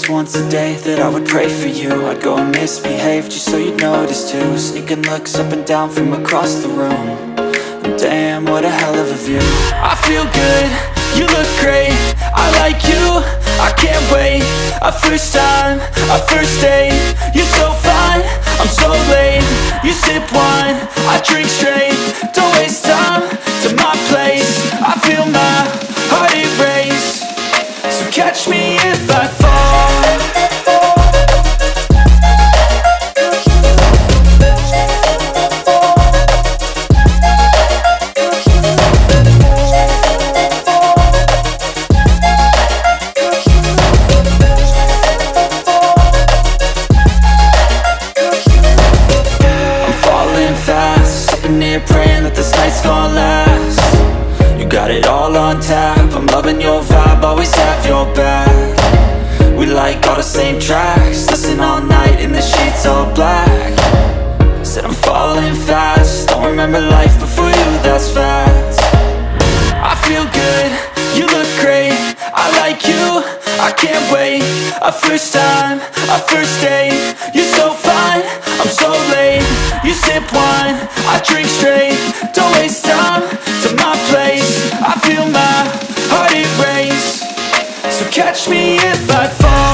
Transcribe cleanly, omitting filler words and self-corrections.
just once a day that I would pray for you. I'd go and misbehave just so you'd notice too. Sneaking looks up and down from across the room. And damn, what a hell of a view. I feel good, you look great, I like you, I can't wait. A first time, a first date, you're so fine, I'm so late. You sip wine, I drink straight, don't waste time to my place. I feel my heart erase, so catch me if I fall. Praying that this night's gonna last. You got it all on tap, I'm loving your vibe, always have your back. We like all the same tracks, listen all night in the sheets all black. Said I'm falling fast, don't remember life before you, that's fact. I feel good, you look great, I like you, I can't wait. A first time, a first date, you're so fine, I'm so late. You sip wine, I drink straight, don't waste time to my place. I feel my heart erase, so catch me if I fall.